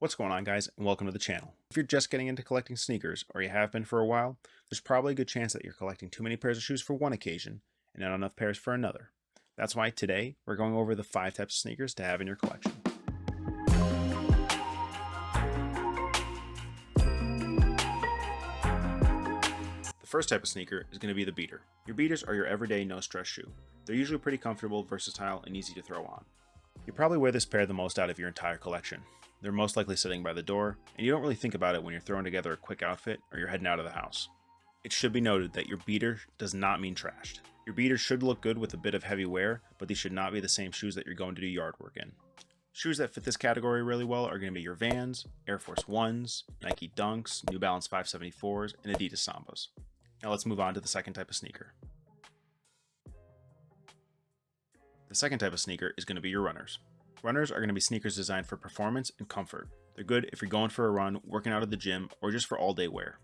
What's going on, guys, and welcome to the channel. If you're just getting into collecting sneakers, or you have been for a while, there's probably a good chance that you're collecting too many pairs of shoes for one occasion and not enough pairs for another. That's why today we're going over the 5 types of sneakers to have in your collection. The first type of sneaker is going to be the beater. Your beaters are your everyday no-stress shoe. They're usually pretty comfortable, versatile, and easy to throw on. You probably wear this pair the most out of your entire collection. They're most likely sitting by the door, and you don't really think about it when you're throwing together a quick outfit or you're heading out of the house. It should be noted that your beater does not mean trashed. Your beaters should look good with a bit of heavy wear, but these should not be the same shoes that you're going to do yard work in. Shoes that fit this category really well are going to be your Vans, Air Force Ones, Nike Dunks, New Balance 574s, and Adidas Sambas. Now let's move on to the second type of sneaker. The second type of sneaker is going to be your runners. Runners are going to be sneakers designed for performance and comfort. They're good if you're going for a run, working out at the gym, or just for all-day wear.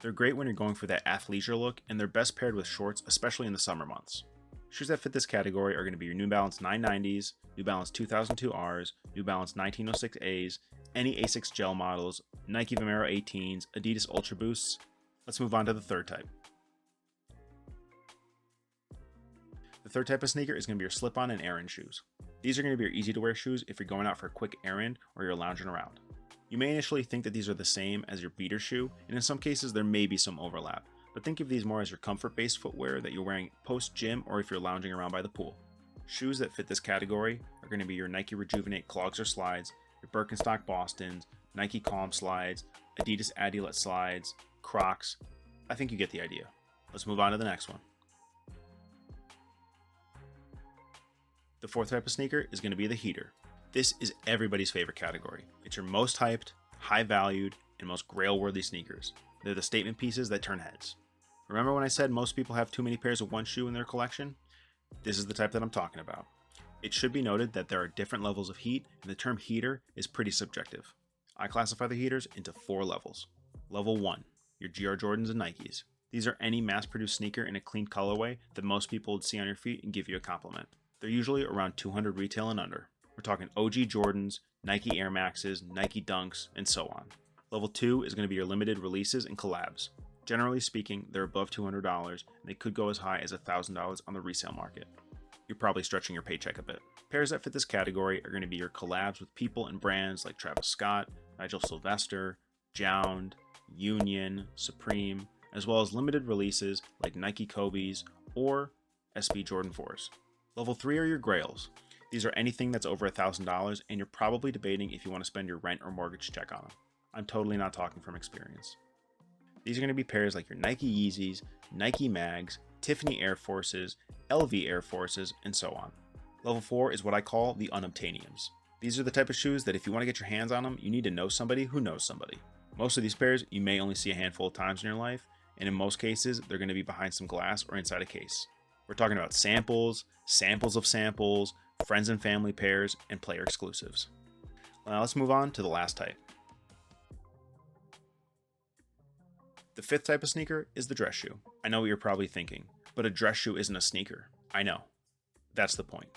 They're great when you're going for that athleisure look, and they're best paired with shorts, especially in the summer months. Shoes that fit this category are going to be your New Balance 990s, New Balance 2002Rs, New Balance 1906As, any Asics gel models, Nike Vomero 18s, Adidas Ultra Boosts. Let's move on to the third type. The third type of sneaker is going to be your slip-on and errand shoes. These are going to be your easy-to-wear shoes if you're going out for a quick errand or you're lounging around. You may initially think that these are the same as your beater shoe, and in some cases there may be some overlap, but think of these more as your comfort-based footwear that you're wearing post-gym or if you're lounging around by the pool. Shoes that fit this category are going to be your Nike Rejuvenate clogs or slides, your Birkenstock Bostons, Nike Calm slides, Adidas Adilet slides, Crocs. I think you get the idea. Let's move on to the next one. The fourth type of sneaker is going to be the heater. This is everybody's favorite category. It's your most hyped, high valued, and most grail-worthy sneakers. They're the statement pieces that turn heads. Remember when I said most people have too many pairs of one shoe in their collection? This is the type that I'm talking about. It should be noted that there are different levels of heat, and the term heater is pretty subjective. I classify the heaters into 4 levels. Level 1, your GR Jordans and Nikes. These are any mass-produced sneaker in a clean colorway that most people would see on your feet and give you a compliment. They're usually around $200 retail and under. We're talking OG Jordans, Nike Air Maxes, Nike Dunks, and so on. Level 2 is going to be your limited releases and collabs. Generally speaking, they're above $200, and they could go as high as $1,000 on the resale market. You're probably stretching your paycheck a bit. Pairs that fit this category are going to be your collabs with people and brands like Travis Scott, Nigel Sylvester, Jound, Union, Supreme, as well as limited releases like Nike Kobe's or SB Jordan 4s. Level 3 are your grails. These are anything that's over $1,000, and you're probably debating if you want to spend your rent or mortgage check on them. I'm totally not talking from experience. These are going to be pairs like your Nike Yeezys, Nike Mags, Tiffany Air Forces, LV Air Forces, and so on. Level 4 is what I call the unobtainiums. These are the type of shoes that if you want to get your hands on them, you need to know somebody who knows somebody. Most of these pairs you may only see a handful of times in your life, and in most cases they're going to be behind some glass or inside a case. We're talking about samples, samples of samples, friends and family pairs, and player exclusives. Now let's move on to the last type. The fifth type of sneaker is the dress shoe. I know what you're probably thinking, but a dress shoe isn't a sneaker. I know. That's the point.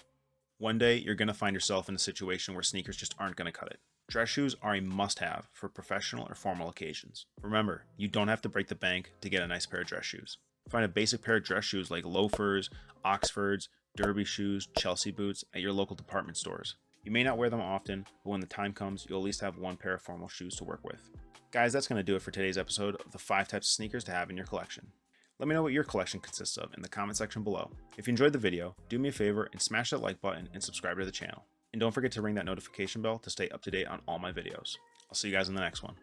One day you're going to find yourself in a situation where sneakers just aren't going to cut it. Dress shoes are a must-have for professional or formal occasions. Remember, you don't have to break the bank to get a nice pair of dress shoes. Find a basic pair of dress shoes like loafers, Oxfords, derby shoes, Chelsea boots at your local department stores. You may not wear them often, but when the time comes, you'll at least have one pair of formal shoes to work with. Guys, that's going to do it for today's episode of the 5 types of sneakers to have in your collection. Let me know what your collection consists of in the comment section below. If you enjoyed the video, do me a favor and smash that like button and subscribe to the channel. And don't forget to ring that notification bell to stay up to date on all my videos. I'll see you guys in the next one.